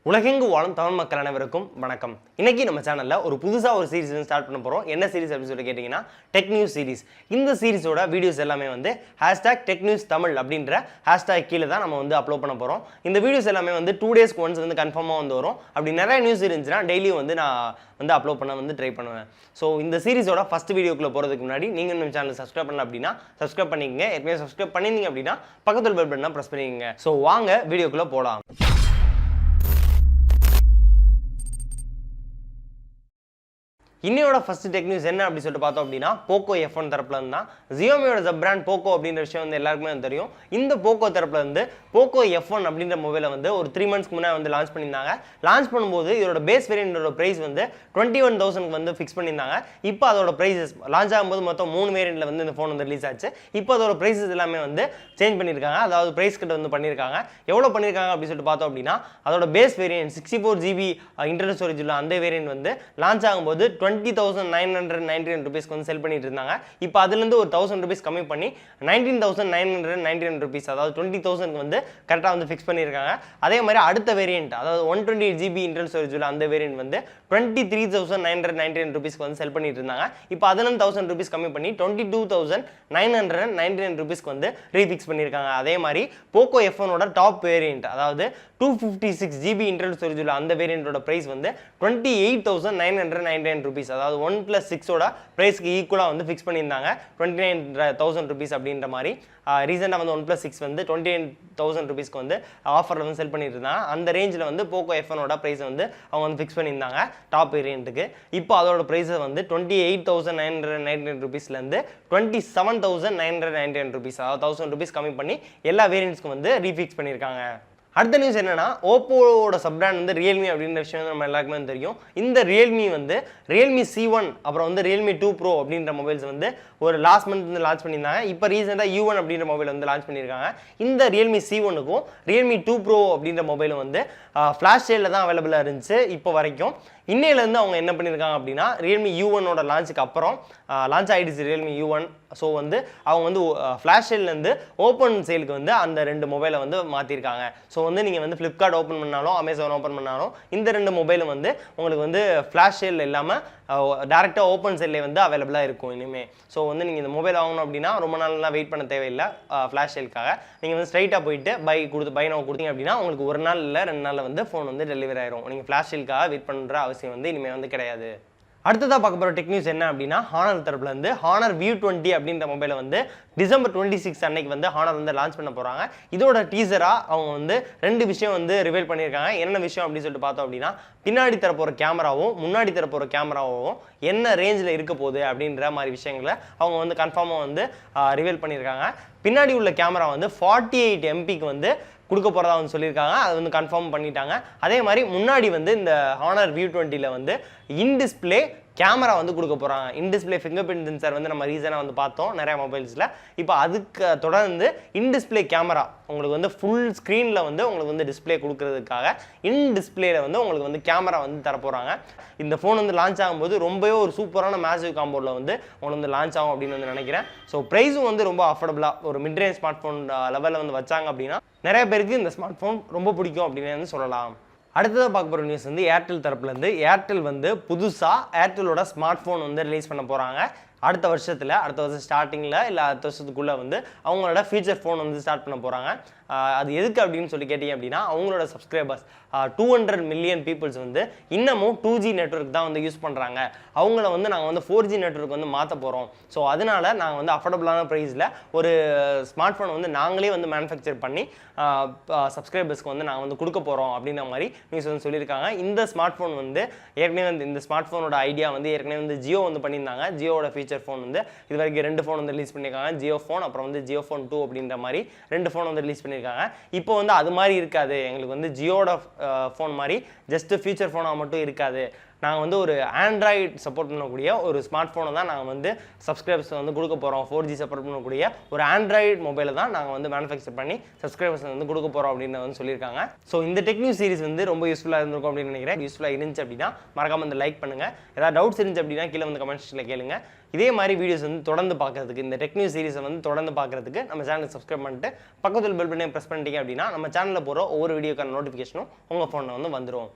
உலகெங்கு வாழும் தமிழ் மக்கள் அனைவருக்கும் வணக்கம். இன்னைக்கு நம்ம சேனல்ல ஒரு புதுசா ஒரு சீரிஸ் ஸ்டார்ட் பண்ண போறோம். என்ன சீரிஸ் அப்படின்னு சொல்லி கேட்டீங்கன்னா டெக் நியூஸ் சீரிஸ். இந்த சீரிஸோட வீடியோஸ் எல்லாமே வந்து #TechNewsTamil அப்படின்ற ஹேஷ்டாக் கீழே தான் நம்ம வந்து அப்லோட் பண்ண போறோம். இந்த வீடியோஸ் எல்லாமே வந்து 2 டேஸ்க்கு ஒன்ஸ் வந்து கன்ஃபார்மா வந்து வரும். அப்படி நிறைய நியூஸ் இருந்துச்சுன்னா டெய்லியும் வந்து நான் வந்து அப்லோட் பண்ண வந்து ட்ரை பண்ணுவேன். ஸோ இந்த சீரிஸோட ஃபர்ஸ்ட் வீடியோக்குள்ள போறதுக்கு முன்னாடி நீங்க நம்ம சேனல் சப்ஸ்கிரைப் பண்ணல அப்படின்னா சப்ஸ்கிரைப் பண்ணிக்கங்க. ஏற்கனவே சப்ஸ்கிரைப் பண்ணிருந்தீங்க அப்படின்னா பக்கத்துல பெல் பட்டனை பிரஸ் பண்ணிக்கங்க. ஸோ வாங்க வீடியோக்குள்ள போலாம். இன்னையோட ஃபர்ஸ்ட் டெக் நியூஸ் என்ன அப்படி சொல்லிட்டு பார்த்தோம் அப்படின்னா Poco F1 தரப்புல இருந்து தான். Xiaomiயோட சப் பிராண்ட் Poco அப்படின்ற விஷயம் வந்து எல்லாருக்குமே தெரியும். இந்த Poco தரப்புல இருந்து Poco F1 அப்படின்ற மொபைலை வந்து ஒரு 3 மந்த்ஸ்க்கு முன்னாடி வந்து லான்ச் பண்ணியிருந்தாங்க. லான்ச் பண்ணும்போது இதோட பேஸ் வேரியண்டோட பிரைஸ் வந்து 21,000 வந்து ஃபிக்ஸ் பண்ணியிருந்தாங்க. இப்போ அதோட பிரைஸஸ் லான்ச் ஆகும்போது மொத்தம் 3 வேரியண்ட்ல வந்து இந்த ஃபோன் வந்து ரிலீஸ் ஆச்சு. இப்போ அதோட பிரைஸஸ் எல்லாமே வந்து சேஞ்ச் பண்ணியிருக்காங்க. அதாவது பிரைஸ் கட் வந்து பண்ணியிருக்காங்க. எவ்வளோ பண்ணியிருக்காங்க அப்படின்னு சொல்லிட்டு பார்த்தோம் அப்படின்னா அதோட base variant 64 GB internal storage உள்ள அந்த வேரியன்ட் வந்து லான்ச் ஆகும்போது 20,999 rupees வந்து செல் பண்ணிட்டு இருந்தாங்க. இப்போ அதுலேருந்து ஒரு 1,000 rupees கம்மி பண்ணி 19,999 rupees, அதாவது 20,000 வந்து கரெக்டாக வந்து ஃபிக்ஸ் பண்ணியிருக்காங்க. அதே மாதிரி அடுத்த வேரியன்ட், அதாவது 128 GB இன்டர்னல் ஸ்டோரேஜ் உள்ள அந்த வேரியன்ட் வந்து 23,999 rupees வந்து செல் பண்ணிட்டு இருந்தாங்க. இப்போ அதுலேருந்து 1,000 rupees கம்மி பண்ணி 22,999 rupees வந்து ரீஃபிக்ஸ் பண்ணியிருக்காங்க. அதே மாதிரி Poco F1ஓட டாப் வேரியன்ட், அதாவது 256 GB இன்டர்னல் ஸ்டோரேஜ் உள்ள அந்த வேரியன்ட்டோட பிரைஸ் வந்து 28,999 rupees, அதாவது 1+6ஓட பிரைஸ்க்கு ஈக்குவலாக வந்து ஃபிக்ஸ் பண்ணியிருந்தாங்க. 29,000 rupees அப்படின்ற மாதிரி. ரீசெண்டாக வந்து 1+6 வந்து 28,000 rupeesக்கு வந்து ஆஃபரில் வந்து செல் பண்ணிட்டு இருந்தாங்க. அந்த ரேஞ்சில் வந்து Poco F1ஓட ப்ரைஸை வந்து அவங்க வந்து ஃபிக்ஸ் பண்ணியிருந்தாங்க டாப் வேரியண்ட்டுக்கு. இப்போ அதோட ப்ரைஸை வந்து 28,999 rupeesலேருந்து 27,999 rupees, அதாவது 1,000 rupees கம்மி பண்ணி எல்லா வேரியண்ட்ஸ்க்கும் வந்து ரீஃபிக்ஸ் பண்ணியிருக்காங்க. அடுத்த நியூஸ் என்னன்னா, ஓப்போவோட சப் பிராண்ட் வந்து Realme அப்படின்ற விஷயம் நம்ம எல்லாருக்குமே தெரியும். இந்த Realme வந்து Realme C1 அப்புறம் வந்து Realme 2 Pro அப்படின்ற மொபைல்ஸ் வந்து ஒரு லாஸ்ட் மந்த் வந்து லான்ச் பண்ணியிருந்தாங்க. இப்போ ரீசெண்டாக U1 அப்படின்ற மொபைல் வந்து லான்ச் பண்ணியிருக்காங்க. இந்த Realme C1க்கும் Realme 2 Pro அப்படின்ற மொபைலும் வந்து ஃப்ளாஷ் சேலில் தான் அவைலபிளாக இருந்துச்சு இப்போ வரைக்கும். இன்னையிலேருந்து அவங்க என்ன பண்ணியிருக்காங்க அப்படின்னா Realme U1ஓட லான்ச்சுக்கு அப்புறம் லான்ச் ஆகிடுச்சு Realme U1. ஸோ வந்து அவங்க வந்து ஃப்ளாஷ் சேல்லேருந்து ஓப்பன் சேலுக்கு வந்து அந்த 2 மொபைலை வந்து மாற்றிருக்காங்க. ஸோ வந்து நீங்கள் வந்து ஃப்ளிப்கார்ட் ஓப்பன் பண்ணாலும் அமேசான் ஓப்பன் பண்ணாலும் இந்த 2 மொபைலும் வந்து உங்களுக்கு வந்து ஃப்ளாஷ் சேல் இல்லாமல் டேரெக்டாக ஓப்பன் சேல்லே வந்து அவைலபிளாக இருக்கும் இனிமேல். ஸோ வந்து நீங்கள் இந்த மொபைல் வாங்கணும் அப்படின்னா ரொம்ப நாள்லாம் வெயிட் பண்ண தேவையில்லை. ஃப்ளாஷ் சேலுக்காக நீங்கள் வந்து ஸ்ட்ரைட்டாக போயிட்டு பை நோ கொடுத்தீங்க அப்படின்னா உங்களுக்கு ஒரு நாள் இல்லை 2 நாளில் வந்து ஃபோன் வந்து டெலிவரி ஆயிரும். நீங்கள் ஃப்ளாஷ் சேலுக்காக வெயிட் பண்ணுற அவசியம் வந்து இனிமேல் வந்து கிடையாது. அடுத்ததாக பார்க்க போகிற டெக் நியூஸ் என்ன அப்படின்னா, Honor தரப்புலேருந்து Honor V20 அப்படின்ற மொபைலை வந்து December 26 அன்னைக்கு வந்து Honor வந்து லான்ச் பண்ண போகிறாங்க. இதோட டீசராக அவங்க வந்து 2 விஷயம் வந்து ரிவீல் பண்ணியிருக்காங்க. என்ன விஷயம் அப்படின்னு சொல்லிட்டு பார்த்தோம் அப்படின்னா, பின்னாடி தரப்போகிற கேமராவும் முன்னாடி தரப்போகிற கேமராவும் என்ன ரேஞ்சில் இருக்க போகுது அப்படின்ற மாதிரி விஷயங்களை அவங்க வந்து கன்ஃபார்மாக வந்து ரிவீல் பண்ணியிருக்காங்க. பின்னாடி உள்ள கேமரா வந்து 48 MPக்கு வந்து கொடுக்க போகிறதா வந்து சொல்லியிருக்காங்க. அது வந்து கன்ஃபார்ம் பண்ணிட்டாங்க. அதே மாதிரி முன்னாடி வந்து இந்த Honor V20ல வந்து இன் டிஸ்பிளே கேமரா வந்து கொடுக்க போகிறாங்க. In display finger print sensor வந்து நம்ம ரீசனாக வந்து பார்த்தோம் நிறையா மொபைல்ஸில். இப்போ அதுக்கு தொடர்ந்து இன் டிஸ்பிளே கேமரா உங்களுக்கு வந்து ஃபுல் ஸ்க்ரீனில் வந்து உங்களுக்கு வந்து டிஸ்பிளே கொடுக்கறதுக்காக இன் டிஸ்பிளேல வந்து உங்களுக்கு வந்து கேமரா வந்து தரப்போகிறாங்க. இந்த ஃபோன் வந்து லான்ச் ஆகும்போது ரொம்பவே ஒரு சூப்பரான மேசிவ் காம்போவில் வந்து உங்களுக்கு வந்து லான்ச் ஆகும் அப்படின்னு வந்து நினைக்கிறேன். ஸோ ப்ரைஸும் வந்து ரொம்ப அஃபோர்டபுளாக ஒரு மிட் ரேஞ்ச் ஸ்மார்ட் ஃபோன் லெவலில் வந்து வச்சாங்க அப்படின்னா நிறைய பேருக்கு இந்த ஸ்மார்ட் ஃபோன் ரொம்ப பிடிக்கும் அப்படின்னு வந்து சொல்லலாம். அடுத்ததாக பார்க்க போகிற நியூஸ் வந்து ஏர்டெல் தரப்புலேருந்து. ஏர்டெல் வந்து புதுசாக ஏர்டெலோட ஸ்மார்ட் ஃபோன் வந்து ரிலீஸ் பண்ண போகிறாங்க. அடுத்த வருஷம் ஸ்டார்டிங்கில் இல்லை அடுத்த வருஷத்துக்குள்ளே வந்து அவங்களோட ஃபியூச்சர் ஃபோன் வந்து ஸ்டார்ட் பண்ண போகிறாங்க. அது எதுக்கு அப்படின்னு சொல்லி கேட்டிங்க அப்படின்னா, அவங்களோட சப்ஸ்கிரைபர்ஸ் 200 மில்லியன் பீப்புள்ஸ் வந்து இன்னமும் 2G நெட்வொர்க் தான் வந்து யூஸ் பண்ணுறாங்க. அவங்கள வந்து நாங்கள் வந்து 4G நெட்வொர்க் வந்து மாற்ற போகிறோம். ஸோ அதனால் நாங்கள் வந்து அஃபோர்டபுளான ப்ரைஸில் ஒரு ஸ்மார்ட் ஃபோன் வந்து நாங்களே வந்து மேனுஃபேக்சர் பண்ணி சப்ஸ்கிரைபர்ஸ்க்கு வந்து நாங்கள் வந்து கொடுக்க போகிறோம் அப்படின்ற மாதிரி நியூஸ் வந்து சொல்லியிருக்காங்க. இந்த ஸ்மார்ட் ஃபோன் வந்து ஏற்கனவே வந்து இந்த ஸ்மார்ட் ஃபோனோட ஐடியா வந்து ஏற்கனவே வந்து ஜியோ வந்து பண்ணியிருந்தாங்க. ஜியோட ஃபீச்சர் ஃபோன் வந்து இது வரைக்கும் 2 ஃபோன் வந்து ரிலீஸ் பண்ணியிருக்காங்க. ஜியோ ஃபோன் அப்புறம் வந்து ஜியோ ஃபோன் 2 அப்படின்ற மாதிரி 2 ஃபோன் வந்து ரிலீஸ் பண்ணியிருக்காங்க. இப்போ வந்து அது மாதிரி இருக்காது, எங்களுக்கு வந்து ஜியோட ஃபோன் மாதிரி ஜஸ்ட் ஃபீச்சர் ஃபோனாக மட்டும் இருக்காது, நாங்கள் வந்து ஒரு ஆண்ட்ராய்டு சப்போர்ட் பண்ணக்கூடிய ஒரு ஸ்மார்ட் ஃபோனை தான் நாங்கள் வந்து சப்ஸ்கிரைபர்ஸ் வந்து கொடுக்க போகிறோம். 4G சப்போர்ட் பண்ணக்கூடிய ஒரு ஆண்ட்ராய்டு மொபைலை தான் நாங்கள் வந்து மேனுஃபேக்சர் பண்ணி சப்ஸ்கிரைபர்ஸ் வந்து கொடுக்க போகிறோம் அப்படின்னு வந்து சொல்லியிருக்காங்க. ஸோ இந்த டெக் நியூஸ் சீரிஸ் வந்து ரொம்ப யூஸ்ஃபுல்லாக இருந்திருக்கும் அப்படின்னு நினைக்கிறேன். யூஸ்ஃபுல்லாக இருந்துச்சு அப்படின்னா மறக்காம வந்து லைக் பண்ணுங்கள். ஏதாவது டவுட்ஸ் இருந்துச்சு அப்படின்னா கீழே வந்து கமெண்ட் செக்ஷனில் கேளுங்க. இதே மாதிரி வீடியோஸ் வந்து தொடர்ந்து பார்க்கறதுக்கு, இந்த டெக் நியூஸ் சீரிஸை வந்து தொடர்ந்து பார்க்கறதுக்கு நம்ம சேனலை சப்ஸ்கிரைப் பண்ணிட்டு பக்கத்தில் பெல் பட்டனை ப்ரெஸ் பண்ணிட்டீங்க அப்படின்னா நம்ம சேனலில் போகிற ஒவ்வொரு வீடியோக்கான நோட்டிஃபிகேஷனும் உங்கள் ஃபோனில் வந்து வந்துடும்.